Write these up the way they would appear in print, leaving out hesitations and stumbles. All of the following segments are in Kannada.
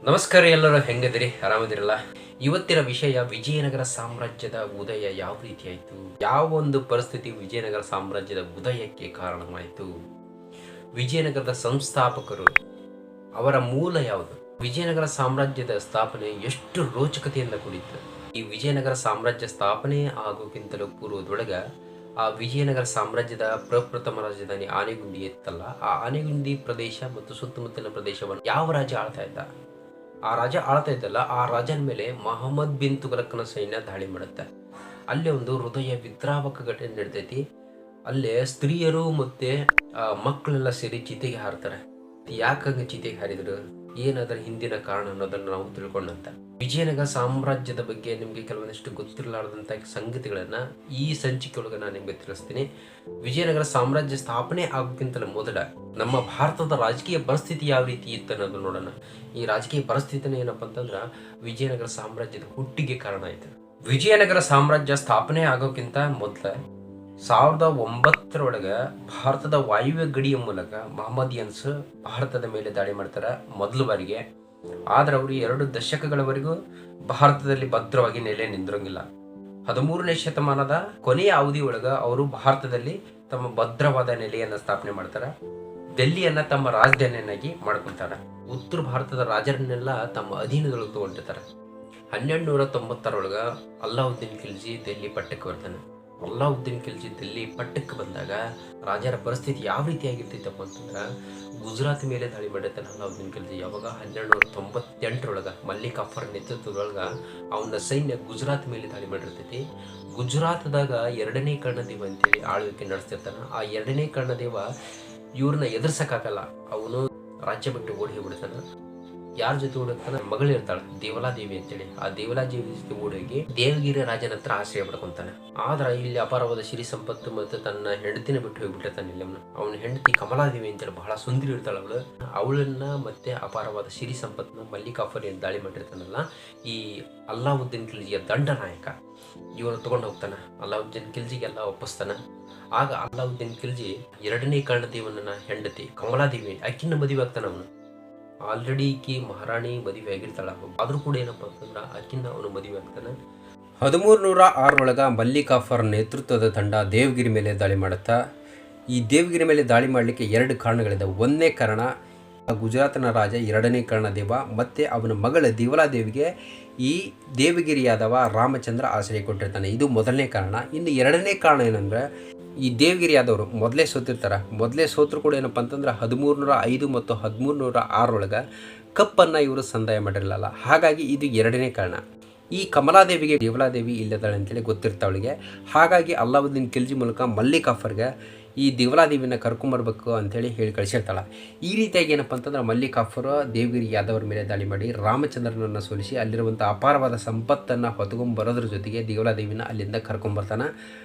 ನಮಸ್ಕಾರ, ಎಲ್ಲರೂ ಹೆಂಗದಿರಿ? ಆರಾಮದಿರಲ್ಲ? ಇವತ್ತಿನ ವಿಷಯ ವಿಜಯನಗರ ಸಾಮ್ರಾಜ್ಯದ ಉದಯ ಯಾವ ರೀತಿ ಆಯಿತು, ಯಾವ ಒಂದು ಪರಿಸ್ಥಿತಿ ವಿಜಯನಗರ ಸಾಮ್ರಾಜ್ಯದ ಉದಯಕ್ಕೆ ಕಾರಣವಾಯಿತು, ವಿಜಯನಗರದ ಸಂಸ್ಥಾಪಕರು, ಅವರ ಮೂಲ ಯಾವುದು, ವಿಜಯನಗರ ಸಾಮ್ರಾಜ್ಯದ ಸ್ಥಾಪನೆ ಎಷ್ಟು ರೋಚಕತೆಯಿಂದ ಕೂಡಿತ್ತು. ಈ ವಿಜಯನಗರ ಸಾಮ್ರಾಜ್ಯ ಸ್ಥಾಪನೆ ಆಗೋಕ್ಕಿಂತಲೂ ಪೂರ್ವದೊಳಗ ಆ ವಿಜಯನಗರ ಸಾಮ್ರಾಜ್ಯದ ಪ್ರಪ್ರಥಮ ರಾಜಧಾನಿ ಆನೆಗುಂದಿ ಇತ್ತಲ್ಲ, ಆ ಆನೆಗುಂದಿ ಪ್ರದೇಶ ಮತ್ತು ಸುತ್ತಮುತ್ತಲಿನ ಪ್ರದೇಶವನ್ನು ಯಾವ ರಾಜ ಆಳ್ತಾ ಇದ್ದ? ಆ ರಾಜ ಆಳ್ತಾ ಇದ್ದಲ್ಲ, ಆ ರಾಜನ ಮೇಲೆ ಮಹಮ್ಮದ್ ಬಿನ್ ತುಘಲಕನ ಸೈನ್ಯ ದಾಳಿ ಮಾಡುತ್ತೆ. ಅಲ್ಲೇ ಒಂದು ಹೃದಯ ವಿದ್ರಾವಕ ಘಟನೆ ನಡೆದೈತಿ. ಅಲ್ಲೇ ಸ್ತ್ರೀಯರು ಮತ್ತೆ ಮಕ್ಕಳೆಲ್ಲ ಸೇರಿ ಚಿತೆಗೆ ಹಾರ್ತಾರೆ. ಯಾಕಂಗ ಚಿತೆಗೆ ಹಾರಿದ್ರು, ಏನದರ ಹಿಂದಿನ ಕಾರಣ ಅನ್ನೋದನ್ನ ನಾವು ತಿಳ್ಕೊಂಡಂತ. ವಿಜಯನಗರ ಸಾಮ್ರಾಜ್ಯದ ಬಗ್ಗೆ ನಿಮ್ಗೆ ಕೆಲವೊಂದಿಷ್ಟು ಗೊತ್ತಿರಲಾರ್ದಂತ ಸಂಗತಿಗಳನ್ನ ಈ ಸಂಚಿಕೆ ಒಳಗೆ ನಾನು ನಿಮ್ಗೆ ತಿಳಿಸ್ತೀನಿ. ವಿಜಯನಗರ ಸಾಮ್ರಾಜ್ಯ ಸ್ಥಾಪನೆ ಆಗೋಕ್ಕಿಂತಲೂ ಮೊದಲ ನಮ್ಮ ಭಾರತದ ರಾಜಕೀಯ ಪರಿಸ್ಥಿತಿ ಯಾವ ರೀತಿ ಇತ್ತು ಅನ್ನೋದು ನೋಡೋಣ. ಈ ರಾಜಕೀಯ ಪರಿಸ್ಥಿತಿನ ಏನಪ್ಪ ಅಂತಂದ್ರ ವಿಜಯನಗರ ಸಾಮ್ರಾಜ್ಯದ ಹುಟ್ಟಿಗೆ ಕಾರಣ ಆಯ್ತು. ವಿಜಯನಗರ ಸಾಮ್ರಾಜ್ಯ ಸ್ಥಾಪನೆ ಆಗೋಕ್ಕಿಂತ ಮೊದಲ 1009 ಭಾರತದ ವಾಯುವ್ಯ ಗಡಿಯ ಮೂಲಕ ಮಹಮ್ಮದಿಯನ್ಸ್ ಭಾರತದ ಮೇಲೆ ದಾಳಿ ಮಾಡ್ತಾರೆ ಮೊದಲ ಬಾರಿಗೆ. ಆದ್ರೆ ಅವರು 2 ದಶಕಗಳವರೆಗೂ ಭಾರತದಲ್ಲಿ ಭದ್ರವಾಗಿ ನೆಲೆ ನಿಂದಿರಂಗಿಲ್ಲ. 13ನೇ ಶತಮಾನದ ಕೊನೆಯ ಅವಧಿ ಒಳಗ ಅವರು ಭಾರತದಲ್ಲಿ ತಮ್ಮ ಭದ್ರವಾದ ನೆಲೆಯನ್ನ ಸ್ಥಾಪನೆ ಮಾಡ್ತಾರೆ. ದೆಲ್ಲಿಯನ್ನ ತಮ್ಮ ರಾಜಧಾನಿಯನ್ನಾಗಿ ಮಾಡ್ಕೊಂತಾರೆ. ಉತ್ತರ ಭಾರತದ ರಾಜರನ್ನೆಲ್ಲ ತಮ್ಮ ಅಧೀನದೊಳಗೆ ತಗೊಂಡಿರ್ತಾರೆ. 1290 ಅಲ್ಲಾವುದ್ದೀನ್ ಖಿಲ್ಜಿ ದೆಲ್ಲಿ ಪಟ್ಟಕ್ಕೆ ಬರ್ತಾನೆ. ಅಲ್ಲಾವುದ್ದೀನ್ ಖಿಲ್ಜಿ ದಿಲ್ಲಿ ಪಟ್ಟಕ್ಕೆ ಬಂದಾಗ ರಾಜರ ಪರಿಸ್ಥಿತಿ ಯಾವ ರೀತಿ ಆಗಿರ್ತೈತಪ್ಪ ಅಂತಂದ್ರೆ, ಗುಜರಾತ್ ಮೇಲೆ ದಾಳಿ ಮಾಡಿರ್ತಾನೆ ಅಲ್ಲಾವುದ್ದೀನ್ ಖಿಲ್ಜಿ. ಯಾವಾಗ 1298 ಮಲ್ಲಿಕ್ ಕಾಫರ್ ನೇತೃತ್ವದೊಳಗ ಅವನ ಸೈನ್ಯ ಗುಜರಾತ್ ಮೇಲೆ ದಾಳಿ ಮಾಡಿರ್ತೈತಿ. ಗುಜರಾತ್ದಾಗ 2ನೇ ಕರ್ಣದೇವ ಅಂತೇಳಿ ಆಳ್ವಿಕೆ ನಡೆಸ್ತಿರ್ತಾನ. ಆ 2ನೇ ಕರ್ಣದೇವ ಇವ್ರನ್ನ ಎದುರ್ಸಕ್ಕಾಗಲ್ಲ, ಅವನು ರಾಜ್ಯ ಬಿಟ್ಟು ಓಡಿ ಹೋಗ್ಬಿಡ್ತಾನ. ಯಾರ ಜೊತೆ ಓಡೋಗ್ತಾನ? ಮಗಳು ಇರ್ತಾಳೆ ದೇವಲಾದೇವಿ ಅಂತೇಳಿ. ಆ ದೇವಲಾದೇವಿ ಜೊತೆ ಓಡೋಗಿ ದೇವಗಿರಿ ರಾಜನ ಹತ್ರ ಆಶ್ರಯ ಪಡ್ಕೊಂತಾನೆ. ಆದ್ರ ಇಲ್ಲಿ ಅಪಾರವಾದ ಸಿರಿ ಸಂಪತ್ತು ಮತ್ತು ತನ್ನ ಹೆಂಡತಿನ ಬಿಟ್ಟು ಹೋಗ್ಬಿಟ್ಟಿರ್ತಾನೆ. ಇಲ್ಲಿ ಅವನ ಹೆಂಡತಿ ಕಮಲಾದೇವಿ ಅಂತೇಳಿ ಬಹಳ ಸುಂದರಿ ಇರ್ತಾಳ. ಅವಳನ್ನ ಮತ್ತೆ ಅಪಾರವಾದ ಸಿರಿ ಸಂಪತ್ತನ್ನ ಮಲ್ಲಿಕ್ ಕಾಫರ್ ಏನ್ ದಾಳಿ ಮಾಡಿರ್ತಾನಲ್ಲ, ಈ ಅಲ್ಲಾವುದ್ದೀನ್ ಖಿಲ್ಜಿಯ ದಂಡ ನಾಯಕ ಇವನು ತಗೊಂಡು ಹೋಗ್ತಾನ. ಅಲ್ಲಾವುದ್ದೀನ್ ಖಿಲ್ಜಿಗೆಲ್ಲ ಒಪ್ಪಿಸ್ತಾನ. ಆಗ ಅಲ್ಲಾವುದ್ದೀನ್ ಖಿಲ್ಜಿ 2ನೇ ಕರ್ಣದೇವನ ಹೆಂಡತಿ ಕಮಲಾದೇವಿ ಅಕ್ಕಿನ ಮದುವೆ ಆಗ್ತಾನ. ಅವನು ಆಲ್ರೆಡಿ ಈಕಿ ಮಹಾರಾಣಿ ಮದುವೆ ಆಗಿರ್ತಾಳ. ಆದ್ರೂ ಕೂಡ ಏನಪ್ಪಾ ಅಂತಂದ್ರ ಅಕ್ಕಿನ ಅವನು ಮದುವೆ ಆಗ್ತಾನೆ. 1306 ಮಲ್ಲಿಕ್ ಕಾಫರ್ ನೇತೃತ್ವದ ತಂಡ ದೇವಗಿರಿ ಮೇಲೆ ದಾಳಿ ಮಾಡುತ್ತಾ. ಈ ದೇವಗಿರಿ ಮೇಲೆ ದಾಳಿ ಮಾಡಲಿಕ್ಕೆ 2 ಕಾರಣಗಳಿದೆ. ಒಂದನೇ ಕಾರಣ, ಗುಜರಾತ್ನ ರಾಜ 2ನೇ ಕರ್ಣದೇವ ಮತ್ತೆ ಅವನ ಮಗಳ ದೇವಲಾದೇವಿಗೆ ಈ ದೇವಗಿರಿಯಾದವ ರಾಮಚಂದ್ರ ಆಶ್ರಯ ಕೊಟ್ಟಿರ್ತಾನೆ. ಇದು ಮೊದಲನೇ ಕಾರಣ. ಇನ್ನು 2ನೇ ಕಾರಣ ಏನಂದ್ರೆ, ಈ ದೇವಗಿರಿಯಾದವರು ಮೊದಲೇ ಸೋತಿರ್ತಾರೆ. ಮೊದಲೇ ಸೋತರು ಕೂಡ ಏನಪ್ಪ ಅಂತಂದ್ರೆ 1305 ಮತ್ತು 1306 ಕಪ್ಪನ್ನು ಇವರು ಸಂದಾಯ ಮಾಡಿರಲಿಲ್ಲ. ಹಾಗಾಗಿ ಇದು 2ನೇ ಕಾರಣ. ಈ ಕಮಲಾದೇವಿಗೆ ದೇವಲಾದೇವಿ ಇಲ್ಲದಾಳೆ ಅಂತೇಳಿ ಗೊತ್ತಿರ್ತಾವಳಿಗೆ. ಹಾಗಾಗಿ ಅಲ್ಲಾವುದ್ದೀನ್ ಖಿಲ್ಜಿ ಮೂಲಕ ಮಲ್ಲಿಕ್ ಕಾಫರ್ಗೆ ಈ ದೇವಲಾದೇವಿನ ಕರ್ಕೊಂಬರ್ಬೇಕು ಅಂಥೇಳಿ ಹೇಳಿ ಕಳಿಸಿರ್ತಾಳೆ. ಈ ರೀತಿಯಾಗಿ ಏನಪ್ಪ ಅಂತಂದ್ರೆ ಮಲ್ಲಿಕ್ ಕಾಫರ್ ದೇವಗಿರಿ ಯಾದವರ ಮೇಲೆ ದಾಳಿ ಮಾಡಿ ರಾಮಚಂದ್ರನನ್ನು ಸೋಲಿಸಿ ಅಲ್ಲಿರುವಂಥ ಅಪಾರವಾದ ಸಂಪತ್ತನ್ನು ಹೊತ್ಕೊಂಬರೋದ್ರ ಜೊತೆಗೆ ದೇವಲಾದೇವಿನ ಅಲ್ಲಿಂದ ಕರ್ಕೊಂಬರ್ತಾನೆ.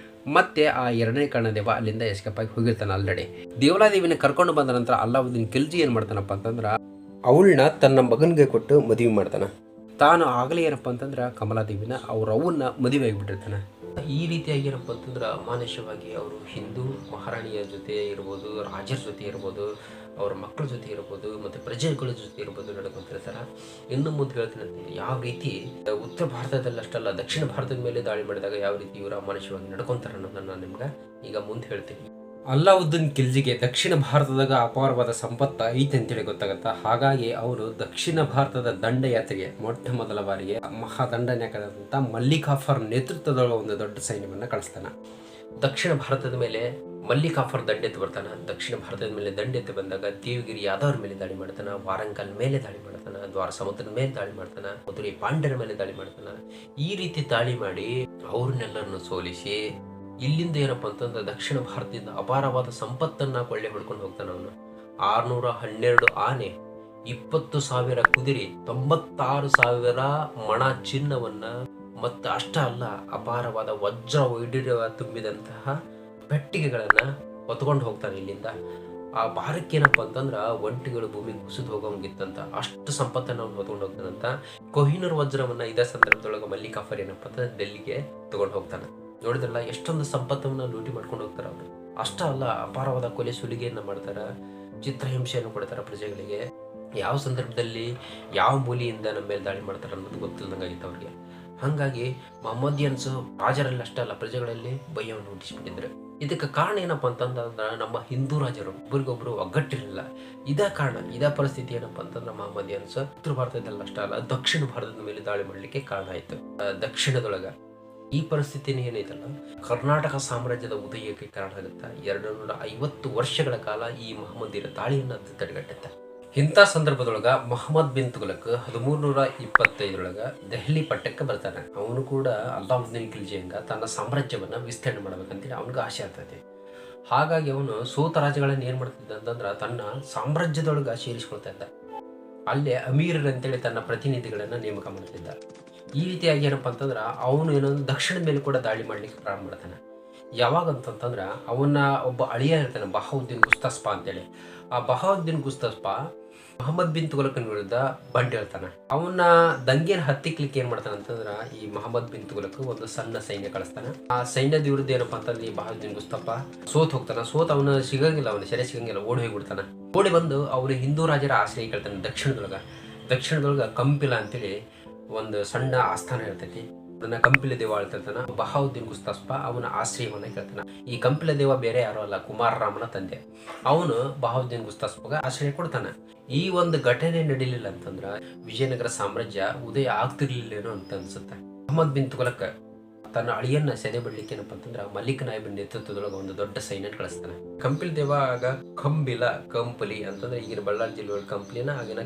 ಮತ್ತೆ ಆ 2ನೇ ಕರ್ಣದೇವ ಅಲ್ಲಿಂದ ಎಸ್ಕೇಪ್ ಆಗಿ ಹೋಗಿರ್ತಾನೆ. ಆಲ್ರೆಡಿ ದೇವಲಾದೇವಿನ ಕರ್ಕೊಂಡು ಬಂದ ನಂತರ ಅಲ್ಲಾವುದ್ದೀನ್ ಖಿಲ್ಜಿ ಏನು ಮಾಡ್ತಾನಪ್ಪ ಅಂತಂದ್ರೆ, ಅವಳನ್ನ ತನ್ನ ಮಗನಿಗೆ ಕೊಟ್ಟು ಮದುವೆ ಮಾಡ್ತಾನೆ. ತಾನು ಆಗಲೇ ಏನಪ್ಪ ಅಂತಂದ್ರೆ ಕಮಲಾದೇವಿನ ಅವ್ರ ಅವನ್ನ ಮದುವೆ ಆಗಿಬಿಟ್ಟಿರ್ತಾನೆ. ಈ ರೀತಿಯಾಗಿ ಏನಪ್ಪ ಅಂತಂದ್ರೆ ಅಮಾನುಷವಾಗಿ ಅವರು ಹಿಂದೂ ಮಹಾರಾಣಿಯ ಜೊತೆ ಇರ್ಬೋದು, ರಾಜರ ಜೊತೆ ಇರ್ಬೋದು, ಅವ್ರ ಮಕ್ಕಳ ಜೊತೆ ಇರ್ಬೋದು, ಮತ್ತು ಪ್ರಜೆಗಳ ಜೊತೆ ಇರ್ಬೋದು ನಡ್ಕೊಂತಿರ್ತಾರೆ. ಇನ್ನು ಮುಂದೆ ಹೇಳ್ತೀನಿ, ಯಾವ ರೀತಿ ಉತ್ತರ ಭಾರತದಲ್ಲಿ ಅಷ್ಟಲ್ಲ ದಕ್ಷಿಣ ಭಾರತದ ಮೇಲೆ ದಾಳಿ ಮಾಡಿದಾಗ ಯಾವ ರೀತಿ ಇವರು ಅಮಾನುಷವಾಗಿ ನಡ್ಕೊಂತಾರೆ ಅನ್ನೋದನ್ನ ನಾನು ನಿಮ್ಗೆ ಈಗ ಮುಂದೆ ಹೇಳ್ತೀನಿ. ಅಲ್ಲಾವುದ್ದೀನ್ ಖಿಲ್ಜಿಗೆ ದಕ್ಷಿಣ ಭಾರತದಾಗ ಅಪಾರವಾದ ಸಂಪತ್ತು ಐತೆ ಅಂತೇಳಿ ಗೊತ್ತಾಗತ್ತ. ಹಾಗಾಗಿ ಅವರು ದಕ್ಷಿಣ ಭಾರತದ ದಂಡಯಾತ್ರೆಗೆ ಮೊಟ್ಟ ಮೊದಲ ಬಾರಿಗೆ ಮಹಾದಂಡನಾಯಕರಾದಂಥ ಮಲ್ಲಿಕ್ ಕಾಫರ್ ನೇತೃತ್ವದೊಳಗೆ ಒಂದು ದೊಡ್ಡ ಸೈನ್ಯವನ್ನು ಕಳಿಸ್ತಾನೆ. ದಕ್ಷಿಣ ಭಾರತದ ಮೇಲೆ ಮಲ್ಲಿಕ್ ಕಾಫರ್ ದಂಡೆತ್ತು ಬರ್ತಾನೆ. ದಕ್ಷಿಣ ಭಾರತದ ಮೇಲೆ ದಂಡೆತ್ತು ಬಂದಾಗ ದೇವಗಿರಿ ಯಾದವ್ರ ಮೇಲೆ ದಾಳಿ ಮಾಡ್ತಾನೆ, ವಾರಂಗಲ್ ಮೇಲೆ ದಾಳಿ ಮಾಡ್ತಾನೆ, ದ್ವಾರ ಸಮುದ್ರದ ಮೇಲೆ ದಾಳಿ ಮಾಡ್ತಾನೆ, ಮಧುರೈ ಪಾಂಡ್ಯರ ಮೇಲೆ ದಾಳಿ ಮಾಡ್ತಾನೆ. ಈ ರೀತಿ ದಾಳಿ ಮಾಡಿ ಅವ್ರನ್ನೆಲ್ಲರನ್ನು ಸೋಲಿಸಿ ಇಲ್ಲಿಂದ ಏನಪ್ಪ ಅಂತಂದ್ರೆ ದಕ್ಷಿಣ ಭಾರತದಿಂದ ಅಪಾರವಾದ ಸಂಪತ್ತನ್ನ ಕೊಳ್ಳೆ ಹೊಡ್ಕೊಂಡು ಹೋಗ್ತಾನೆ. ಅವನು 612 ಆನೆ, 20,000 ಕುದುರೆ, 96,000 ಮಣ ಚಿನ್ನವನ್ನ, ಮತ್ತು ಅಷ್ಟ ಅಲ್ಲ ಅಪಾರವಾದ ವಜ್ರ ವೈಡೂರ್ಯ ತುಂಬಿದಂತಹ ಪೆಟ್ಟಿಗೆಗಳನ್ನ ಹೊತ್ಕೊಂಡು ಹೋಗ್ತಾನೆ ಇಲ್ಲಿಂದ. ಆ ಭಾರಕ್ಕೇನಪ್ಪ ಅಂತಂದ್ರ ಒಂಟಿಗಳು ಭೂಮಿ ಕುಸಿದು ಹೋಗೋಂಗಿತ್ತಂತ, ಅಷ್ಟು ಸಂಪತ್ತನ್ನು ಅವ್ನು ಹೊತ್ಕೊಂಡು ಹೋಗ್ತಾನಂತ. ಕೊಹಿನೂರ್ ವಜ್ರವನ್ನ ಇದೇ ಸಂದರ್ಭದೊಳಗೆ ಮಲ್ಲಿಕ್ ಕಾಫರ್ ಏನಪ್ಪ ಅಂತ ಡೆಲ್ಲಿಗೆ ತಗೊಂಡು ಹೋಗ್ತಾನೆ. ನೋಡಿದ್ರಲ್ಲ ಎಷ್ಟೊಂದು ಸಂಪತ್ತನ್ನ ಲೂಟಿ ಮಾಡ್ಕೊಂಡು ಹೋಗ್ತಾರೆ ಅವರು. ಅಷ್ಟ ಅಲ್ಲ, ಅಪಾರವಾದ ಕೊಲೆ ಸುಲಿಗೆಯನ್ನ ಮಾಡ್ತಾರ, ಚಿತ್ರಹಿಂಸೆಯನ್ನು ಕೊಡ್ತಾರ ಪ್ರಜೆಗಳಿಗೆ. ಯಾವ ಸಂದರ್ಭದಲ್ಲಿ ಯಾವ ಮೂಲೆಯಿಂದ ನಮ್ಮ ಮೇಲೆ ದಾಳಿ ಮಾಡ್ತಾರೆ ಅನ್ನೋದು ಗೊತ್ತಿಲ್ಲದಂಗಾಗಿತ್ತು ಅವ್ರಿಗೆ. ಹಾಗಾಗಿ ಮಹಮ್ಮದಿಯನ್ಸ್ ರಾಜರಲ್ಲಿ ಅಷ್ಟೇ ಅಲ್ಲ, ಪ್ರಜೆಗಳಲ್ಲಿ ಭಯವನ್ನು ಹುಟ್ಟಿಸ್ಬಿಟ್ಟಿದ್ರು. ಇದಕ್ಕೆ ಕಾರಣ ಏನಪ್ಪ ಅಂತಂದ್ರೆ ನಮ್ಮ ಹಿಂದೂ ರಾಜರು ಒಬ್ರಿಗೊಬ್ರು ಒಗ್ಗಟ್ಟಿರಲಿಲ್ಲ. ಇದೇ ಕಾರಣ, ಇದೇ ಪರಿಸ್ಥಿತಿ ಏನಪ್ಪ ಅಂತಂದ್ರೆ ಮಹಮ್ಮದಿಯನ್ಸ್ ಉತ್ತರ ಭಾರತದಲ್ಲಿ ಅಷ್ಟೇ ಅಲ್ಲ, ದಕ್ಷಿಣ ಭಾರತದ ಮೇಲೆ ದಾಳಿ ಮಾಡಲಿಕ್ಕೆ ಕಾರಣ ಆಯ್ತು. ದಕ್ಷಿಣದೊಳಗ ಈ ಪರಿಸ್ಥಿತಿನ ಏನೈತಲ್ಲ, ಕರ್ನಾಟಕ ಸಾಮ್ರಾಜ್ಯದ ಉದಯಕ್ಕೆ ಕಾರಣ ಆಗುತ್ತೆ. 250 ವರ್ಷಗಳ ಕಾಲ ಈ ಮಹಮ್ಮದಿಯರ ದಾಳಿಯನ್ನು ತಡೆಗಟ್ಟುತ್ತೆ. ಇಂಥ ಸಂದರ್ಭದೊಳಗ ಮೊಹಮ್ಮದ್ ಬಿನ್ ತುಘಲಕ್ 1325 ದೆಹಲಿ ಪಟ್ಟಕ್ಕೆ ಬರ್ತಾನೆ. ಅವನು ಕೂಡ ಅಲ್ಲಾವುದ್ದೀನ್ ಖಿಲ್ಜಿಯಂಗ ತನ್ನ ಸಾಮ್ರಾಜ್ಯವನ್ನ ವಿಸ್ತರಣೆ ಮಾಡ್ಬೇಕಂತೇಳಿ ಅವನಿಗೆ ಆಸೆ ಆಗ್ತದೆ. ಹಾಗಾಗಿ ಅವನು ಸೋತ ರಾಜ್ಯಗಳನ್ನ ಏನ್ ಮಾಡ್ತಿದ್ದ ಅಂತಂದ್ರ ತನ್ನ ಸಾಮ್ರಾಜ್ಯದೊಳಗ ಸೇರಿಸ್ಕೊಳ್ತಾ ಇದ್ದ. ಅಲ್ಲೇ ಅಮೀರ್ ಅಂತೇಳಿ ತನ್ನ ಪ್ರತಿನಿಧಿಗಳನ್ನ ನೇಮಕ ಮಾಡ್ತಿದ್ದ. ಈ ರೀತಿಯಾಗಿ ಏನಪ್ಪಾ ಅಂತಂದ್ರ ಅವನು ಏನೊಂದು ದಕ್ಷಿಣದ ಮೇಲೆ ಕೂಡ ದಾಳಿ ಮಾಡ್ಲಿಕ್ಕೆ ಪ್ರಾರಂಭ ಮಾಡ್ತಾನೆ. ಯಾವಾಗ ಅಂತಂತಂದ್ರ ಅವನ ಒಬ್ಬ ಅಳಿಯ ಇರ್ತಾನೆ, ಬಹಾವುದ್ದೀನ್ ಗುಸ್ತಸ್ಪಾ ಅಂತೇಳಿ. ಆ ಬಹಾವುದ್ದೀನ್ ಗುಸ್ತಸ್ಪಾ ಮೊಹಮ್ಮದ್ ಬಿನ್ ತುಘಲಕನ ವಿರುದ್ಧ ಬಂಡ್ ಹೇಳ್ತಾನೆ. ಅವನ ದಂಗೆನ ಹತ್ತಿಕ್ಲಿಕ್ಕೆ ಏನ್ ಮಾಡ್ತಾನೆ ಅಂತಂದ್ರ ಈ ಮೊಹಮ್ಮದ್ ಬಿನ್ ತುಘಲಕ್ ಒಂದು ಸಣ್ಣ ಸೈನ್ಯ ಕಳಿಸ್ತಾನೆ. ಆ ಸೈನ್ಯದ ವಿರುದ್ಧ ಏನಪ್ಪಾ ಅಂತಂದ್ರೆ ಈ ಬಹಾವುದ್ದೀನ್ ಗುಸ್ತಫಾ ಸೋತ್ ಹೋಗ್ತಾನ. ಅವನು ಸಿಗಂಗಿಲ್ಲ, ಅವನ ಸೆರೆ ಸಿಗಂಗಿಲ್ಲ, ಓಡಿ ಹೋಗ್ಬಿಡ್ತಾನೆ. ಓಡಿ ಬಂದು ಅವನು ಹಿಂದೂ ರಾಜರ ಆಶ್ರಯ ಕೇಳ್ತಾನೆ. ದಕ್ಷಿಣದೊಳಗ ಕಂಪಿಲ ಅಂತೇಳಿ ಒಂದು ಸಣ್ಣ ಆಸ್ಥಾನ ಇರ್ತೈತಿ. ಅದನ್ನ ಕಂಪಿಲ ದೇವ ಆಳ್ತಿರ್ತಾನ. ಬಹಾವುದ್ದೀನ್ ಗುಸ್ತಸ್ಪಾ ಅವನ ಆಶ್ರಯವನ್ನ ಕೇಳ್ತಾನ. ಈ ಕಂಪಿಲ ದೇವ ಬೇರೆ ಯಾರು ಅಲ್ಲ, ಕುಮಾರರಾಮನ ತಂದೆ. ಅವನು ಬಹಾವುದ್ದೀನ್ ಗುಸ್ತಸ್ಪಾಗ ಆಶ್ರಯ ಕೊಡ್ತಾನ. ಈ ಒಂದು ಘಟನೆ ನಡೀಲಿಲ್ಲ ಅಂತಂದ್ರ ವಿಜಯನಗರ ಸಾಮ್ರಾಜ್ಯ ಉದಯ ಆಗ್ತಿರ್ಲಿಲ್ಲೇನೋ ಅಂತ ಅನ್ಸುತ್ತೆ. ಮೊಹಮ್ಮದ್ ಬಿನ್ ತುಘಲಕ್ ತನ್ನ ಅಳಿಯನ್ನ ಸೆದೆ ಬಿಡ್ಲಿಕ್ಕೆ ಏನಪ್ಪ ಅಂತಂದ್ರ ಮಲ್ಲಿಕ್ ನಾಯಬನ್ ನೇತೃತ್ವದೊಳಗೆ ಒಂದು ದೊಡ್ಡ ಸೈನ್ಯ ಕಳಿಸ್ತಾನೆ. ಕಂಪಿಲ್ ದೇವ ಆಗ ಕಂಪಲಿ ಅಂತಂದ್ರೆ ಈಗಿನ ಬಳ್ಳಾರಿ ಜಿಲ್ಲೆ ಕಂಪ್ಲಿನ ಆಗಿನ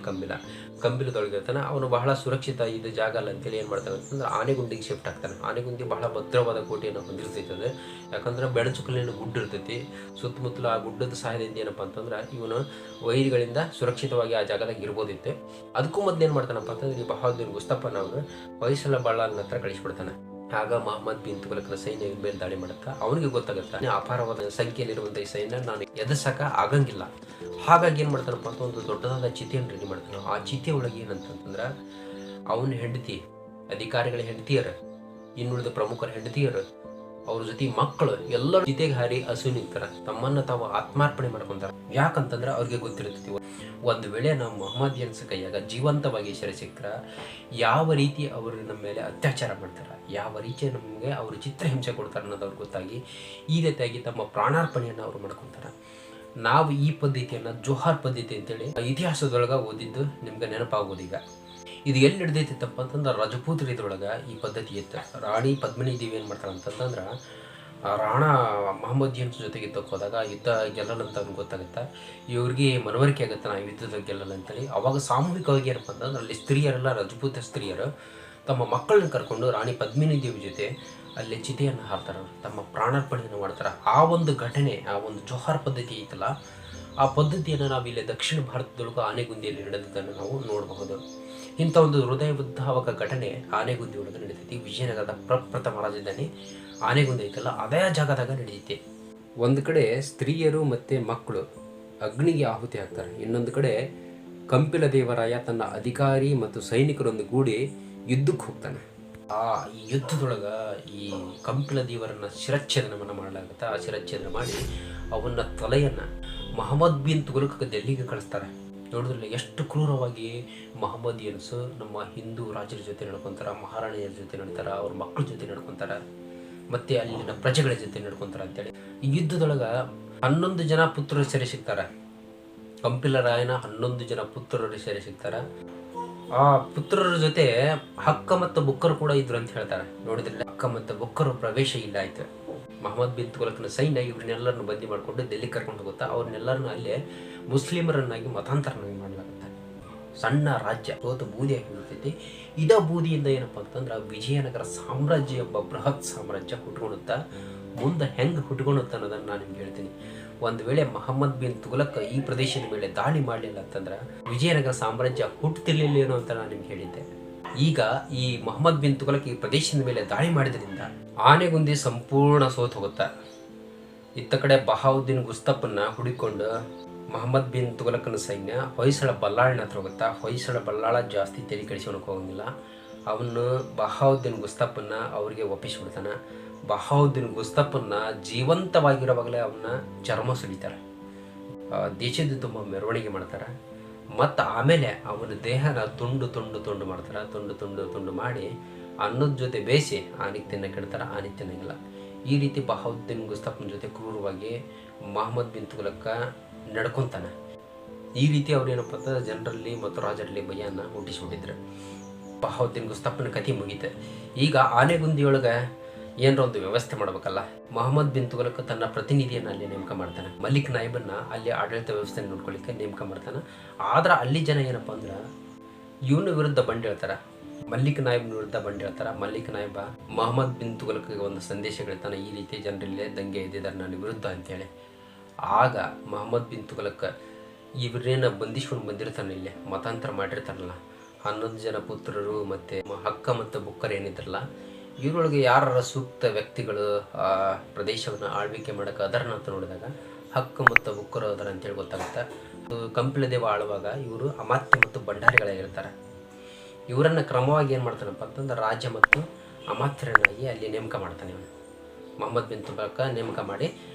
ಕಂಬಿಲದೊಳಗೆ ಇರ್ತಾನೆ. ಅವನು ಬಹಳ ಸುರಕ್ಷಿತ ಇದು ಜಾಗ ಅಲ್ಲ ಅಂತೇಳಿ ಏನ್ ಮಾಡ್ತಾನೆ ಅಂತಂದ್ರೆ ಆನೆಗುಂದಿಗೆ ಶಿಫ್ಟ್ ಆಗ್ತಾನೆ. ಆನೆಗುಂದಿ ಬಹಳ ಭದ್ರವಾದ ಕೋಟೆಯನ್ನು ಹೊಂದಿರ್ತೈತದೆ. ಯಾಕಂದ್ರೆ ಬೆಳಚುಕಲಿನ ಗುಡ್ಡ ಇರ್ತೈತಿ. ಸುತ್ತಮುತ್ತಲು ಆ ಗುಡ್ಡದ ಸಹಾಯದಿಂದ ಏನಪ್ಪಾ ಅಂತಂದ್ರೆ ಇವನು ವೈರಿಗಳಿಂದ ಸುರಕ್ಷಿತವಾಗಿ ಆ ಜಾಗದಾಗ ಇರ್ಬೋದಿತ್ತು. ಅದಕ್ಕೂ ಮೊದ್ಲು ಏನ್ ಮಾಡ್ತಾನಪ್ಪ ಅಂತಂದ್ರೆ ಈ ಬಹಾವುದ್ದೀನ್ ಗುಸ್ತಫಾನ ಅವನು ಹೊಯ್ಸಳ ಬಳ್ಳಾರನ ಹತ್ರ ಕಳಿಸ್ಬಿಡ್ತಾನೆ. ಆಗ ಮೊಹಮ್ಮದ್ ಬಿನ್ ತುಘಲಕನ ಸೈನ್ಯ ಮೇಲೆ ದಾಳಿ ಮಾಡುತ್ತಾ ಅವನಿಗೆ ಗೊತ್ತಾಗುತ್ತೆ ಅಪಾರವಾದ ಸಂಖ್ಯೆಯಲ್ಲಿರುವಂತಹ ಈ ಸೈನ್ಯ ನಾನು ಎದುರ್ಸಕ ಆಗಂಗಿಲ್ಲ. ಹಾಗಾಗಿ ಏನ್ ಮಾಡ್ತಾನಪ್ಪ ಅಂತ ಒಂದು ದೊಡ್ಡದಾದ ಚಿತೆಯನ್ನು ರೆಡಿ ಮಾಡ್ತಾನೆ. ಆ ಚಿತೆ ಒಳಗೆ ಏನಂತಂದ್ರ ಅವನ ಹೆಂಡತಿ, ಅಧಿಕಾರಿಗಳ ಹೆಂಡತಿಯರು, ಇನ್ನುಳಿದ ಪ್ರಮುಖರ ಹೆಂಡತಿಯರು, ಅವ್ರ ಜೊತೆ ಮಕ್ಕಳು ಎಲ್ಲರೂ ಚಿತೆಗೆ ಹಾರಿ ಹಸು ನಿಂತಾರ. ತಮ್ಮನ್ನ ತಾವು ಆತ್ಮಾರ್ಪಣೆ ಮಾಡ್ಕೊಂತಾರ. ಯಾಕಂತಂದ್ರೆ ಅವ್ರಿಗೆ ಗೊತ್ತಿರ್ತೈತಿ, ಒಂದು ವೇಳೆ ನಾವು ಮೊಹಮ್ಮದಿಯನ್ಸ್ ಕೈಯಾಗ ಜೀವಂತವಾಗಿ ಸೆರೆ ಸಿಕ್ಕರ ಯಾವ ರೀತಿ ಅವರು ನಮ್ಮ ಮೇಲೆ ಅತ್ಯಾಚಾರ ಮಾಡ್ತಾರ, ಯಾವ ರೀತಿ ನಮಗೆ ಅವರು ಚಿತ್ರಹಿಂಸೆ ಕೊಡ್ತಾರೆ ಅನ್ನೋದು ಅವ್ರಿಗೆ ಗೊತ್ತಾಗಿ ಈ ರೀತಿಯಾಗಿ ತಮ್ಮ ಪ್ರಾಣಾರ್ಪಣೆಯನ್ನು ಅವರು ಮಾಡ್ಕೊತಾರೆ. ನಾವು ಈ ಪದ್ಧತಿಯನ್ನು ಜೋಹಾರ್ ಪದ್ಧತಿ ಅಂತೇಳಿ ಇತಿಹಾಸದೊಳಗೆ ಓದಿದ್ದು ನಿಮ್ಗೆ ನೆನಪಾಗೋದು. ಈಗ ಇದು ಎಲ್ಲಿ ನಡೆದೈತಿತ್ತಪ್ಪ ಅಂತಂದ್ರೆ ರಜಪೂತ್ರ ಇದ್ರೊಳಗೆ ಈ ಪದ್ಧತಿ ಇತ್ತು. ರಾಣಿ ಪದ್ಮಿನಿ ದೇವಿ ಏನು ಮಾಡ್ತಾರೆ ಅಂತಂದ್ರೆ ರಾಣಾ ಮೊಹಮ್ಮದಿಯನ್ಸ್ ಜೊತೆಗೆ ಯುದ್ಧಕ್ಕೆ ಹೋದಾಗ ಯುದ್ಧ ಗೆಲ್ಲಲ್ಲ ಅಂತ ಅವ್ನಿಗೆ ಗೊತ್ತಾಗುತ್ತೆ. ಇವ್ರಿಗೆ ಮನವರಿಕೆ ಆಗುತ್ತೆ ನಾವು ಯುದ್ಧದಾಗ ಗೆಲ್ಲಲ್ಲ ಅಂತೇಳಿ. ಅವಾಗ ಸಾಮೂಹಿಕವಾಗಿ ಏನಪ್ಪ ಅಂತಂದ್ರೆ ಅಲ್ಲಿ ಸ್ತ್ರೀಯರೆಲ್ಲ, ರಜಪೂತ ಸ್ತ್ರೀಯರು ತಮ್ಮ ಮಕ್ಕಳನ್ನ ಕರ್ಕೊಂಡು ರಾಣಿ ಪದ್ಮಿನಿ ದೇವಿ ಜೊತೆ ಅಲ್ಲಿ ಚಿತೆಯನ್ನು ಹಾರ್ತಾರೆ, ತಮ್ಮ ಪ್ರಾಣಾರ್ಪಣೆಯನ್ನು ಮಾಡ್ತಾರೆ. ಆ ಒಂದು ಘಟನೆ, ಆ ಒಂದು ಜೋಹಾರ್ ಪದ್ಧತಿ ಐತಲ್ಲ, ಆ ಪದ್ಧತಿಯನ್ನು ನಾವು ಇಲ್ಲಿ ದಕ್ಷಿಣ ಭಾರತದೊಳಗೂ ಆನೆಗುಂದಿಯಲ್ಲಿ ನಡೆದಿದ್ದನ್ನು ನಾವು ನೋಡಬಹುದು. ಇಂಥ ಒಂದು ಹೃದಯಬದ್ಧವಾದ ಘಟನೆ ಆನೆಗುಂದಿ ಒಳಗೆ ನಡೀತೈತಿ. ವಿಜಯನಗರದ ಪ್ರಪ್ರಥಮ ರಾಜಧಾನಿ ಆನೆಗುಂದಿ ಐತಲ್ಲ, ಅದೇ ಜಾಗದಾಗ ನಡೀತೈತಿ. ಒಂದು ಕಡೆ ಸ್ತ್ರೀಯರು ಮತ್ತು ಮಕ್ಕಳು ಅಗ್ನಿಗೆ ಆಹುತಿ ಹಾಕ್ತಾರೆ. ಇನ್ನೊಂದು ಕಡೆ ಕಂಪಿಲ ದೇವರಾಯ ತನ್ನ ಅಧಿಕಾರಿ ಮತ್ತು ಸೈನಿಕರೊಂದು ಗೂಡಿ ಯುದ್ಧಕ್ಕೆ ಹೋಗ್ತಾನೆ. ಈ ಯುದ್ಧದೊಳಗೆ ಈ ಕಂಪಿಲ ದೇವರನ್ನ ಶಿರಚ್ಛೇದನವನ್ನು ಮಾಡಲಾಗುತ್ತೆ. ಆ ಶಿರಚ್ಛೇದನ ಮಾಡಿ ಅವನ ತಲೆಯನ್ನು ಮೊಹಮ್ಮದ್ ಬಿನ್ ತುಘಲಕ್ ಡೆಲ್ಲಿಗೆ ಕಳಿಸ್ತಾರೆ. ನೋಡಿದ್ರಲ್ಲ ಎಷ್ಟು ಕ್ರೂರವಾಗಿ ಮೊಹಮ್ಮದಿಯನ್ಸ್ ನಮ್ಮ ಹಿಂದೂ ರಾಜರ ಜೊತೆ ನಡ್ಕೊತಾರೆ, ಮಹಾರಾಣಿಯರ ಜೊತೆ ನಡ್ತಾರೆ, ಅವ್ರ ಮಕ್ಕಳ ಜೊತೆ ನಡ್ಕೊತಾರೆ, ಮತ್ತೆ ಅಲ್ಲಿನ ಪ್ರಜೆಗಳ ಜೊತೆ ನಡ್ಕೊತಾರೆ ಅಂತೇಳಿ. ಈ ಯುದ್ಧದೊಳಗೆ 11 ಜನ ಪುತ್ರರು ಸೆರೆ ಸಿಗ್ತಾರೆ. ಕಂಪಿಲ ರಾಯನ 11 ಜನ ಪುತ್ರರು ಸೆರೆ ಸಿಗ್ತಾರೆ. ಆ ಪುತ್ರರ ಜೊತೆ ಹಕ್ಕ ಮತ್ತು ಬುಕ್ಕರು ಕೂಡ ಇದ್ರು ಅಂತ ಹೇಳ್ತಾರೆ. ನೋಡಿದ್ರೆ ಹಕ್ಕ ಮತ್ತು ಬುಕ್ಕರು ಪ್ರವೇಶ ಇಲ್ಲ ಆಯ್ತು. ಮೊಹಮ್ಮದ್ ಬಿನ್ ತುಘಲಕನ ಸೈನ್ಯ ಇವ್ರನ್ನೆಲ್ಲರನ್ನು ಬಂದಿ ಮಾಡಿಕೊಂಡು ಡೆಲ್ಲಿ ಕರ್ಕೊಂಡು ಹೋಗುತ್ತಾ ಅವ್ರನ್ನೆಲ್ಲರನ್ನು ಅಲ್ಲೇ ಮುಸ್ಲಿಮರನ್ನಾಗಿ ಮತಾಂತರನಾಗಿ ಮಾಡಲಾಗುತ್ತೆ. ಸಣ್ಣ ರಾಜ್ಯ ಸೋತು ಬೂದಿಯಾಗಿ ಬಿಡ್ತೈತಿ. ಇದ ಬೂದಿಯಿಂದ ಏನಪ್ಪಾ ಅಂತಂದ್ರೆ ವಿಜಯನಗರ ಸಾಮ್ರಾಜ್ಯ ಎಂಬ ಬೃಹತ್ ಸಾಮ್ರಾಜ್ಯ ಹುಟ್ಕೊಳುತ್ತಾ ಮುಂದೆ ಹೆಂಗೆ ಹುಟ್ಕೊಳುತ್ತೆ ಅನ್ನೋದನ್ನು ನಾನು ನಿಮ್ಗೆ ಹೇಳ್ತೀನಿ. ಒಂದು ವೇಳೆ ಮೊಹಮ್ಮದ್ ಬಿನ್ ತುಘಲಕ್ ಈ ಪ್ರದೇಶದ ಮೇಲೆ ದಾಳಿ ಮಾಡಲಿಲ್ಲ ಅಂತಂದ್ರೆ ವಿಜಯನಗರ ಸಾಮ್ರಾಜ್ಯ ಹುಟ್ಟುತ್ತಿರಲಿಲ್ಲೇನೋ ಅಂತ ನಾನು ನಿಮ್ಗೆ ಹೇಳಿದ್ದೆ. ಈಗ ಈ ಮೊಹಮ್ಮದ್ ಬಿನ್ ತುಘಲಕ್ ಈ ಪ್ರದೇಶದ ಮೇಲೆ ದಾಳಿ ಮಾಡಿದ್ರಿಂದ ಆನೆಗುಂದಿ ಸಂಪೂರ್ಣ ಸೋತು ಹೋಗುತ್ತಾ. ಇತ್ತ ಕಡೆ ಬಹಾವುದ್ದೀನ್ ಗುಸ್ತಫನ್ನ ಹುಡುಕೊಂಡು ಮೊಹಮ್ಮದ್ ಬಿನ್ ತುಘಲಕನ ಸೈನ್ಯ ಹೊಯ್ಸಳ ಬಲ್ಲಾಳಿನ ಹತ್ರ ಹೋಗುತ್ತಾ. ಹೊಯ್ಸಳ ಬಲ್ಲಾಳ ಜಾಸ್ತಿ ತಲೆ ಕೆಡಿಸ್ಕೊಳಕ್ಕೆ ಹೋಗಂಗಿಲ್ಲ. ಅವನು ಬಹಾವುದ್ದೀನ್ ಗುಸ್ತಫನ್ನ ಅವರಿಗೆ ಒಪ್ಪಿಸ್ಬಿಡ್ತಾನೆ. ಬಹಾವುದ್ದೀನ್ ಗುಸ್ತಫನ್ನ ಜೀವಂತವಾಗಿರುವಾಗಲೇ ಅವನ್ನ ಚರ್ಮ ಸುಲಿತಾರೆ. ದೇಶದ ತುಂಬ ಮೆರವಣಿಗೆ ಮಾಡ್ತಾರೆ. ಮತ್ತು ಆಮೇಲೆ ಅವನ ದೇಹನ ತುಂಡು ತುಂಡು ತುಂಡು ಮಾಡ್ತಾರೆ. ತುಂಡು ತುಂಡು ತುಂಡು ಮಾಡಿ ಅನ್ನದ ಜೊತೆ ಬೇಯಿಸಿ ಆನೆಗೆ ತಿನ್ನಕ್ಕೆ ಇಡ್ತಾರೆ. ಆನೆ ತಿನ್ನಂಗಿಲ್ಲ. ಈ ರೀತಿ ಬಹಾವುದ್ದೀನ್ ಗುಸ್ತಫನ್ ಜೊತೆ ಕ್ರೂರವಾಗಿ ಮಹಮ್ಮದ್ ಬಿನ್ ತುಘಲಕ್ ನಡ್ಕೊತಾನೆ. ಈ ರೀತಿ ಅವ್ರು ಏನಪ್ಪ ಅಂತ ಜನರಲ್ಲಿ ಮತ್ತು ರಾಜರಲ್ಲಿ ಭಯನ ಹುಟ್ಟಿಸ್ಬಿಟ್ಟಿದ್ರು. ಬಹಾವುದ್ದೀನ್ ಗುಸ್ತಫನ ಕಥೆ ಮುಗೀತೆ. ಈಗ ಆನೆಗುಂದಿಯೊಳಗೆ ಏನರ ಒಂದು ವ್ಯವಸ್ಥೆ ಮಾಡ್ಬೇಕಲ್ಲ. ಮಹಮ್ಮದ್ ಬಿನ್ ತುಘಲಕ್ ತನ್ನ ಪ್ರತಿನಿಧಿಯನ್ನು ಅಲ್ಲಿ ನೇಮಕ ಮಾಡ್ತಾನೆ. ಮಲ್ಲಿಕ್ ನಾಯಿಬನ್ನ ಅಲ್ಲಿ ಆಡಳಿತ ವ್ಯವಸ್ಥೆ ನೋಡ್ಕೊಳ್ಳಿಕ್ಕೆ ನೇಮಕ ಮಾಡ್ತಾನೆ. ಆದ್ರೆ ಅಲ್ಲಿ ಜನ ಏನಪ್ಪ ಅಂದ್ರೆ ಇವನ ವಿರುದ್ಧ ಬಂದು ಹೇಳ್ತಾರೆ. ಮಲ್ಲಿಕ್ ನಾಯಿಬ್ನ ವಿರುದ್ಧ ಬಂದು ಹೇಳ್ತಾರೆ. ಮಲ್ಲಿಕ್ ನಾಯಿಬ ಮಹಮ್ಮದ್ ಬಿನ್ ತುಘಲಕ್ಗೆ ಒಂದು ಸಂದೇಶಗಳಿರ್ತಾನೆ, ಈ ರೀತಿ ಜನರಲ್ಲೇ ದಂಗೆ ಎದ್ದಿದ್ದಾರೆ ನನ್ನ ವಿರುದ್ಧ ಅಂತೇಳಿ. ಆಗ ಮಹಮ್ಮದ್ ಬಿನ್ ತುಘಲಕ್ ಇವರೇನು ಬಂದಿಸ್ಕೊಂಡು ಬಂದಿರ್ತಾನೆ, ಇಲ್ಲಿ ಮತಾಂತರ ಮಾಡಿರ್ತಾರಲ್ಲ 11 ಜನ ಪುತ್ರರು ಮತ್ತು ಹಕ್ಕ ಮತ್ತು ಬುಕ್ಕರ್ ಏನಿದ್ರಲ್ಲ, ಇವರೊಳಗೆ ಯಾರ ಸೂಕ್ತ ವ್ಯಕ್ತಿಗಳು ಆ ಪ್ರದೇಶವನ್ನು ಆಳ್ವಿಕೆ ಮಾಡೋಕೆ ಅದರನ್ನ ಅಂತ ನೋಡಿದಾಗ ಹಕ್ಕ ಮತ್ತು ಬುಕ್ಕರು ಅದರ ಅಂತೇಳಿ ಗೊತ್ತಾಗುತ್ತೆ. ಕಂಪಿಲದೇವ ಆಳುವಾಗ ಇವರು ಅಮಾತ್ಯ ಮತ್ತು ಭಂಡಾರಿಗಳಾಗಿರ್ತಾರೆ. ಇವರನ್ನು ಕ್ರಮವಾಗಿ ಏನು ಮಾಡ್ತಾನಪ್ಪ ಅಂತಂದ್ರೆ ರಾಜ್ಯ ಮತ್ತು ಅಮಾತ್ಯರನ್ನಾಗಿ ಅಲ್ಲಿ ನೇಮಕ ಮಾಡ್ತಾನೆ. ಇವನು ಮಹಮ್ಮದ್ ಬಿನ್ ತುಘಲಕ್ ನೇಮಕ ಮಾಡಿ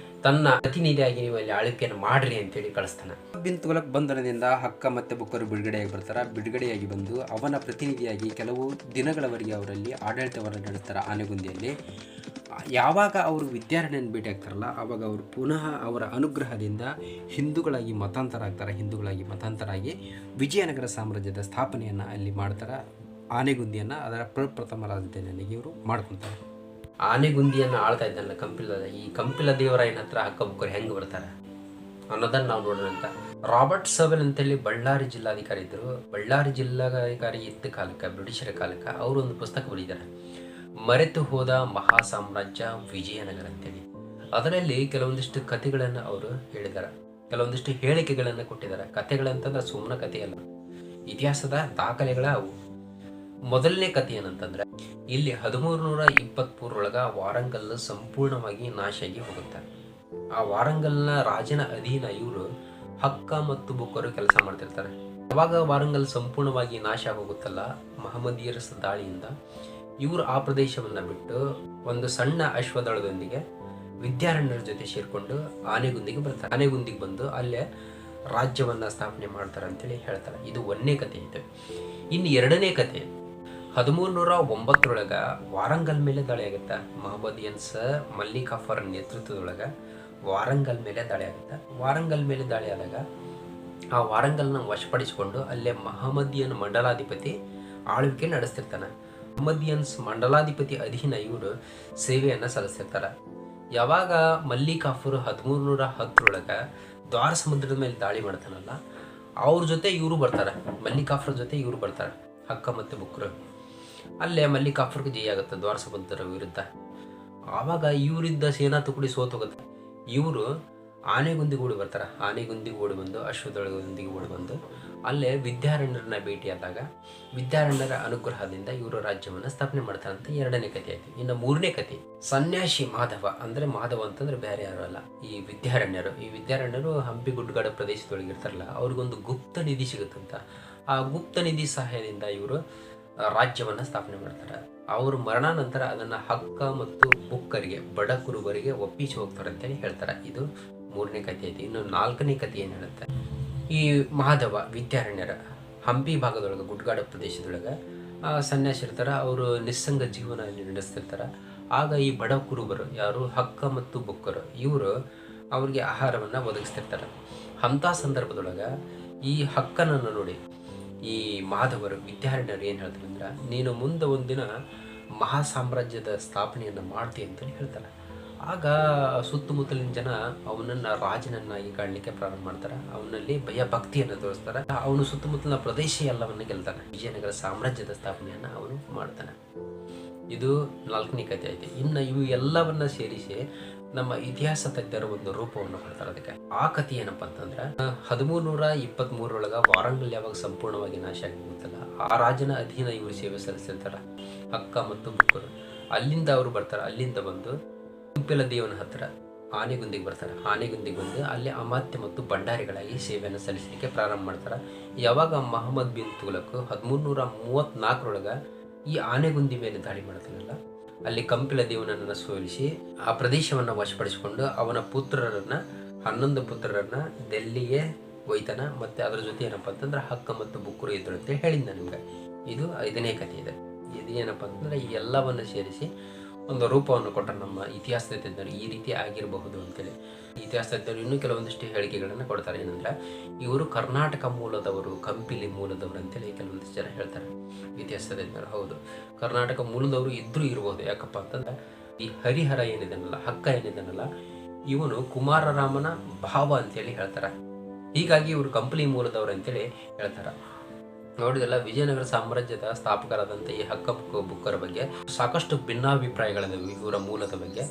ತನ್ನ ಪ್ರತಿನಿಧಿಯಾಗಿ ನೀವು ಅಲ್ಲಿ ಆಳ್ವಿಕೆಯನ್ನು ಮಾಡ್ರಿ ಅಂತೇಳಿ ಕಳಿಸ್ತಾನೆ. ಬಿನ್ ತುಘಲಕ್ ಬಂಧನದಿಂದ ಹಕ್ಕ ಮತ್ತು ಬುಕ್ಕರು ಬಿಡುಗಡೆಯಾಗಿ ಬರ್ತಾರೆ. ಬಿಡುಗಡೆಯಾಗಿ ಬಂದು ಅವನ ಪ್ರತಿನಿಧಿಯಾಗಿ ಕೆಲವು ದಿನಗಳವರೆಗೆ ಅವರಲ್ಲಿ ಆಡಳಿತವನ್ನು ನಡೆಸ್ತಾರೆ ಆನೆಗುಂದಿಯಲ್ಲಿ. ಯಾವಾಗ ಅವರು ವಿದ್ಯಾರಣ್ಯನ ಭೇಟಿ ಆಗ್ತಾರಲ್ಲ, ಆವಾಗ ಅವರು ಪುನಃ ಅವರ ಅನುಗ್ರಹದಿಂದ ಹಿಂದೂಗಳಾಗಿ ಮತಾಂತರ ಆಗಿ ವಿಜಯನಗರ ಸಾಮ್ರಾಜ್ಯದ ಸ್ಥಾಪನೆಯನ್ನು ಅಲ್ಲಿ ಮಾಡ್ತಾರೆ. ಆನೆಗುಂದಿಯನ್ನು ಅದರ ಪ್ರಪ್ರಥಮ ರಾಜಧಾನಿಯಾಗಿ ಇವರು ಮಾಡ್ಕೊತಾರೆ. ಆನೆಗುಂದಿಯನ್ನು ಆಳ್ತಾ ಇದ್ದಾನಲ್ಲ ಈ ಕಂಪಿಲ ದೇವರಾಯನ ಹತ್ರ ಹಕ್ಕ ಬುಕ್ಕರು ಹೆಂಗೆ ಬರ್ತಾರೆ ಅನ್ನೋದನ್ನು ನಾವು ನೋಡೋಣ ಅಂತ. ರಾಬರ್ಟ್ ಸವೆಲ್ ಅಂತೇಳಿ ಬಳ್ಳಾರಿ ಜಿಲ್ಲಾಧಿಕಾರಿ ಇದ್ದರು. ಬಳ್ಳಾರಿ ಜಿಲ್ಲಾಧಿಕಾರಿ ಇದ್ದ ಕಾಲಕ್ಕೆ, ಬ್ರಿಟಿಷರ ಕಾಲಕ್ಕೆ ಅವರು ಒಂದು ಪುಸ್ತಕ ಬರೀತಾರೆ, ಮರೆತು ಹೋದ ಮಹಾ ಸಾಮ್ರಾಜ್ಯ ವಿಜಯನಗರ ಅಂತೇಳಿ. ಅದರಲ್ಲಿ ಕೆಲವೊಂದಿಷ್ಟು ಕಥೆಗಳನ್ನು ಅವರು ಹೇಳಿದ್ದಾರೆ, ಕೆಲವೊಂದಿಷ್ಟು ಹೇಳಿಕೆಗಳನ್ನು ಕೊಟ್ಟಿದ್ದಾರೆ. ಕಥೆಗಳಂತಂದ್ರೆ ಸುಮ್ಮನೆ ಕಥೆಯಲ್ಲ, ಇತಿಹಾಸದ ದಾಖಲೆಗಳ ಅವು. ಮೊದಲನೇ ಕಥೆ ಏನಂತಂದ್ರೆ, ಇಲ್ಲಿ 1323 ವಾರಂಗಲ್ ಸಂಪೂರ್ಣವಾಗಿ ನಾಶ ಆಗಿ ಹೋಗುತ್ತೆ. ಆ ವಾರಂಗಲ್ನ ರಾಜನ ಅಧೀನ ಇವರು ಹಕ್ಕ ಮತ್ತು ಬುಕ್ಕರು ಕೆಲಸ ಮಾಡ್ತಿರ್ತಾರೆ. ಯಾವಾಗ ವಾರಂಗಲ್ ಸಂಪೂರ್ಣವಾಗಿ ನಾಶ ಹೋಗುತ್ತಲ್ಲ ಮಹಮ್ಮದೀಯರ ದಾಳಿಯಿಂದ, ಇವರು ಆ ಪ್ರದೇಶವನ್ನು ಬಿಟ್ಟು ಒಂದು ಸಣ್ಣ ಅಶ್ವದಳದೊಂದಿಗೆ ವಿದ್ಯಾರಣ್ಯರ ಜೊತೆ ಸೇರಿಕೊಂಡು ಆನೆಗುಂದಿಗೆ ಬರ್ತಾರೆ. ಆನೆಗುಂದಿಗೆ ಬಂದು ಅಲ್ಲೇ ರಾಜ್ಯವನ್ನು ಸ್ಥಾಪನೆ ಮಾಡ್ತಾರೆ ಅಂತೇಳಿ ಹೇಳ್ತಾರೆ. ಇದು ಒಂದನೇ ಕಥೆ ಇದೆ. ಇನ್ನು ಎರಡನೇ ಕಥೆ, 1309 ವಾರಂಗಲ್ ಮೇಲೆ ದಾಳಿ ಆಗುತ್ತೆ. ಮಹಮ್ಮದಿಯನ್ಸ್ ಮಲ್ಲಿಕ್ ಕಾಫರ್ ನೇತೃತ್ವದೊಳಗೆ ವಾರಂಗಲ್ ಮೇಲೆ ದಾಳಿ ಆಗುತ್ತೆ. ವಾರಂಗಲ್ ಮೇಲೆ ದಾಳಿ ಆದಾಗ ಆ ವಾರಂಗಲ್ನ ವಶಪಡಿಸಿಕೊಂಡು ಅಲ್ಲೇ ಮಹಮ್ಮದಿಯನ್ ಮಂಡಲಾಧಿಪತಿ ಆಳ್ವಿಕೆ ನಡೆಸ್ತಿರ್ತಾನೆ. ಮಹಮ್ಮದಿಯನ್ಸ್ ಮಂಡಲಾಧಿಪತಿ ಅಧೀನ ಇವರು ಸೇವೆಯನ್ನು ಸಲ್ಲಿಸ್ತಿರ್ತಾರೆ. ಯಾವಾಗ ಮಲ್ಲಿಕ್ ಕಾಫರ್ 1310 ದ್ವಾರ ಸಮುದ್ರದ ಮೇಲೆ ದಾಳಿ ಮಾಡ್ತಾನಲ್ಲ, ಅವ್ರ ಜೊತೆ ಇವರು ಬರ್ತಾರೆ. ಮಲ್ಲಿಕ್ ಕಾಫರ್ ಜೊತೆ ಇವರು ಬರ್ತಾರೆ, ಹಕ್ಕ ಮತ್ತು ಬುಕ್ರು. ಅಲ್ಲೇ ಮಲ್ಲಿಕ್ ಕಾಫರ್ಗೆ ಜಯ ಆಗುತ್ತೆ ದ್ವಾರ ಸಮುದ್ರದ ವಿರುದ್ಧ. ಆವಾಗ ಇವರಿದ್ದ ಸೇನಾ ತುಕಡಿ ಸೋತು ಹೋಗುತ್ತೆ. ಇವರು ಆನೆಗುಂದಿಗೆ ಓಡಿ ಬರ್ತಾರೆ. ಆನೆಗುಂದಿಗೆ ಓಡಿ ಬಂದು ಅಶ್ವದಳದೊಂದಿಗೆ ಓಡಿ ಬಂದು ಅಲ್ಲೇ ವಿದ್ಯಾರಣ್ಯರನ್ನ ಭೇಟಿಯಾದಾಗ ವಿದ್ಯಾರಣ್ಯರ ಅನುಗ್ರಹದಿಂದ ಇವರು ರಾಜ್ಯವನ್ನು ಸ್ಥಾಪನೆ ಮಾಡ್ತಾರೆ ಅಂತ ಎರಡನೇ ಕಥೆ ಆಯ್ತು. ಇನ್ನು ಮೂರನೇ ಕಥೆ, ಸನ್ಯಾಸಿ ಮಾಧವ. ಅಂದರೆ ಮಾಧವ ಅಂತಂದ್ರೆ ಬೇರೆ ಯಾರು ಅಲ್ಲ, ಈ ವಿದ್ಯಾರಣ್ಯರು ಹಂಪಿ ಗುಡ್ಡಗಾಡು ಪ್ರದೇಶದೊಳಗಿರ್ತಾರಲ್ಲ, ಅವ್ರಿಗೊಂದು ಗುಪ್ತ ನಿಧಿ ಸಿಗುತ್ತಂತ. ಆ ಗುಪ್ತ ನಿಧಿ ಸಹಾಯದಿಂದ ಇವರು ರಾಜ್ಯವನ್ನು ಸ್ಥಾಪನೆ ಮಾಡ್ತಾರೆ. ಅವರು ಮರಣ ನಂತರ ಅದನ್ನು ಹಕ್ಕ ಮತ್ತು ಬುಕ್ಕರಿಗೆ, ಬಡ ಕುರುಬರಿಗೆ ಒಪ್ಪಿಸಿ ಹೋಗ್ತಾರೆ ಅಂತೇಳಿ ಹೇಳ್ತಾರೆ. ಇದು ಮೂರನೇ ಕಥೆ ಐತಿ. ಇನ್ನು ನಾಲ್ಕನೇ ಕಥೆ ಏನು ಹೇಳುತ್ತೆ, ಈ ಮಾಧವ ವಿದ್ಯಾರಣ್ಯರ ಹಂಪಿ ಭಾಗದೊಳಗೆ ಗುಡ್ಡಗಾಡು ಪ್ರದೇಶದೊಳಗೆ ಸನ್ಯಾಸಿ ಇರ್ತಾರೆ. ಅವರು ನಿಸ್ಸಂಗ ಜೀವನ ಅಲ್ಲಿ ನಡೆಸ್ತಿರ್ತಾರೆ. ಆಗ ಈ ಬಡ ಕುರುಬರು ಯಾರು ಹಕ್ಕ ಮತ್ತು ಬುಕ್ಕರು, ಇವರು ಅವ್ರಿಗೆ ಆಹಾರವನ್ನು ಒದಗಿಸ್ತಿರ್ತಾರೆ. ಅಂಥ ಸಂದರ್ಭದೊಳಗೆ ಈ ಹಕ್ಕನನ್ನು ನೋಡಿ ಈ ಮಾಧವರು ವಿದ್ಯಾರಣ್ಯರು ಏನು ಹೇಳ್ತಾರೆ ಅಂದ್ರೆ, ನೀನು ಮುಂದೆ ಒಂದಿನ ಮಹಾ ಸಾಮ್ರಾಜ್ಯದ ಸ್ಥಾಪನೆಯನ್ನು ಮಾಡ್ತೀಯ ಅಂತೇಳಿ ಹೇಳ್ತಾರೆ. ಆಗ ಸುತ್ತಮುತ್ತಲಿನ ಜನ ಅವನನ್ನು ರಾಜನನ್ನಾಗಿ ಕಾಣಲಿಕ್ಕೆ ಪ್ರಾರಂಭ ಮಾಡ್ತಾರೆ. ಅವನಲ್ಲಿ ಭಯ ಭಕ್ತಿಯನ್ನು ತೋರಿಸ್ತಾರೆ. ಅವನು ಸುತ್ತಮುತ್ತಲಿನ ಪ್ರದೇಶ ಎಲ್ಲವನ್ನು ಗೆಲ್ತಾನೆ. ವಿಜಯನಗರ ಸಾಮ್ರಾಜ್ಯದ ಸ್ಥಾಪನೆಯನ್ನು ಅವನು ಮಾಡ್ತಾನೆ. ಇದು ನಾಲ್ಕನೇ ಕಥೆ ಐತೆ. ಇನ್ನು ಇವು ಎಲ್ಲವನ್ನ ಸೇರಿಸಿ ನಮ್ಮ ಇತಿಹಾಸ ತಜ್ಞರು ಒಂದು ರೂಪವನ್ನು ಕೊಡ್ತಾರೆ ಅದಕ್ಕೆ. ಆ ಕಥೆ ಏನಪ್ಪ ಅಂತಂದ್ರೆ, 1323 ವಾರಂಗಲ್ ಯಾವಾಗ ಸಂಪೂರ್ಣವಾಗಿ ನಾಶ ಆಗಿರುತ್ತಲ್ಲ, ಆ ರಾಜನ ಅಧೀನ ಇವರು ಸೇವೆ ಸಲ್ಲಿಸಿರ್ತಾರೆ ಹಕ್ಕ ಮತ್ತು ಬುಕ್ಕರು. ಅಲ್ಲಿಂದ ಅವರು ಬರ್ತಾರೆ. ಅಲ್ಲಿಂದ ಬಂದು ಕಂಪಿಲ ದೇವನ ಹತ್ರ ಆನೆಗುಂದಿಗೆ ಬರ್ತಾರೆ. ಆನೆಗುಂದಿಗೆ ಬಂದು ಅಲ್ಲಿ ಅಮಾತ್ಯ ಮತ್ತು ಭಂಡಾರಿಗಳಾಗಿ ಸೇವೆಯನ್ನು ಸಲ್ಲಿಸಲಿಕ್ಕೆ ಪ್ರಾರಂಭ ಮಾಡ್ತಾರೆ. ಯಾವಾಗ ಮಹಮ್ಮದ್ ಬಿನ್ ತುಘಲಕ್ 1334 ಈ ಆನೆಗುಂದಿ ಮೇಲೆ ದಾಳಿ ಮಾಡ್ತಾನಲ್ಲ, ಅಲ್ಲಿ ಕಂಪಿಲ ದೇವನನ್ನು ಸೋಲಿಸಿ ಆ ಪ್ರದೇಶವನ್ನು ವಶಪಡಿಸಿಕೊಂಡು ಅವನ 11 ಪುತ್ರರನ್ನು ದೆಲ್ಲಿಗೆ ಒಯ್ತಾನ. ಮತ್ತು ಅದ್ರ ಜೊತೆ ಏನಪ್ಪ ಅಂತಂದ್ರೆ ಹಕ್ಕ ಮತ್ತು ಬುಕ್ಕರು ಇದ್ರು ಅಂತೇಳಿ ಹೇಳಿದ್ದ ನಿಮ್ಗೆ. ಇದು 5ನೇ ಕಥೆ ಇದೆ. ಇದು ಏನಪ್ಪ ಅಂತಂದ್ರೆ ಈ ಎಲ್ಲವನ್ನು ಸೇರಿಸಿ ಒಂದು ರೂಪವನ್ನು ಕೊಟ್ಟರೆ ನಮ್ಮ ಇತಿಹಾಸ ತಜ್ಞರು ಈ ರೀತಿ ಆಗಿರಬಹುದು ಅಂತೇಳಿ. ಇತಿಹಾಸ ತಜ್ಞರು ಇನ್ನೂ ಕೆಲವೊಂದಿಷ್ಟು ಹೇಳಿಕೆಗಳನ್ನು ಕೊಡ್ತಾರೆ. ಏನಂದ್ರೆ ಇವರು ಕರ್ನಾಟಕ ಮೂಲದವರು, ಕಂಪಿಲಿ ಮೂಲದವರು ಅಂತೇಳಿ ಕೆಲವೊಂದಿಷ್ಟು ಜನ ಹೇಳ್ತಾರೆ ಇತಿಹಾಸ ತಜ್ಞರು. ಹೌದು, ಕರ್ನಾಟಕ ಮೂಲದವರು ಇದ್ರೂ ಇರ್ಬೋದು. ಯಾಕಪ್ಪ ಅಂತಂದ್ರೆ ಈ ಹರಿಹರ ಏನಿದನಲ್ಲ, ಹಕ್ಕ ಏನಿದನಲ್ಲ, ಇವನು ಕುಮಾರರಾಮನ ಭಾವ ಅಂತೇಳಿ ಹೇಳ್ತಾರೆ. ಹೀಗಾಗಿ ಇವರು ಕಂಪ್ಲಿ ಮೂಲದವರು ಅಂತೇಳಿ ಹೇಳ್ತಾರೆ. ನೋಡಿದಲ್ಲ, ವಿಜಯನಗರ ಸಾಮ್ರಾಜ್ಯದ ಸ್ಥಾಪಕರಾದಂಥ ಈ ಹಕ್ಕ ಬುಕ್ಕರ ಬಗ್ಗೆ ಸಾಕಷ್ಟು ಭಿನ್ನಾಭಿಪ್ರಾಯಗಳಿದಾವೆ ಇವರ ಮೂಲದ ಬಗ್ಗೆ.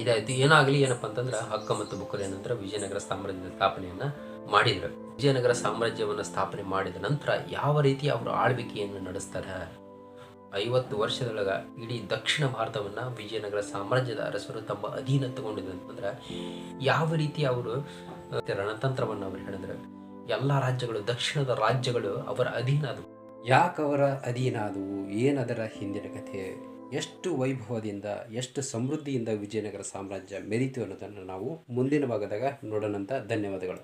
ಇದಾಯ್ತು. ಏನಾಗಲಿ, ಏನಪ್ಪ ಅಂತಂದ್ರೆ ಹಕ್ಕ ಮತ್ತು ಬುಕ್ಕರು ಏನಂದ್ರೆ ವಿಜಯನಗರ ಸಾಮ್ರಾಜ್ಯದ ಸ್ಥಾಪನೆಯನ್ನು ಮಾಡಿದ್ರು. ವಿಜಯನಗರ ಸಾಮ್ರಾಜ್ಯವನ್ನು ಸ್ಥಾಪನೆ ಮಾಡಿದ ನಂತರ ಯಾವ ರೀತಿ ಅವರು ಆಳ್ವಿಕೆಯನ್ನು ನಡೆಸ್ತಾರೆ, 50 ವರ್ಷದೊಳಗ ಇಡೀ ದಕ್ಷಿಣ ಭಾರತವನ್ನು ವಿಜಯನಗರ ಸಾಮ್ರಾಜ್ಯದ ಅರಸರು ತಮ್ಮ ಅಧೀನ ತಗೊಂಡಿದ್ರು ಅಂತಂದ್ರೆ ಯಾವ ರೀತಿ ಅವರು ರಣತಂತ್ರವನ್ನು ಅವರು ಹೇಳಿದ್ರು. ಎಲ್ಲ ರಾಜ್ಯಗಳು, ದಕ್ಷಿಣದ ರಾಜ್ಯಗಳು ಅವರ ಅಧೀನ ಆದವು. ಯಾಕೆ ಅವರ ಅಧೀನ ಆದವು, ಏನದರ ಹಿಂದಿನ ಕಥೆ, ಎಷ್ಟು ವೈಭವದಿಂದ, ಎಷ್ಟು ಸಮೃದ್ಧಿಯಿಂದ ವಿಜಯನಗರ ಸಾಮ್ರಾಜ್ಯ ಮೆರೀತು ಅನ್ನೋದನ್ನು ನಾವು ಮುಂದಿನ ಭಾಗದಾಗ ನೋಡೋಣಂತ. ಧನ್ಯವಾದಗಳು.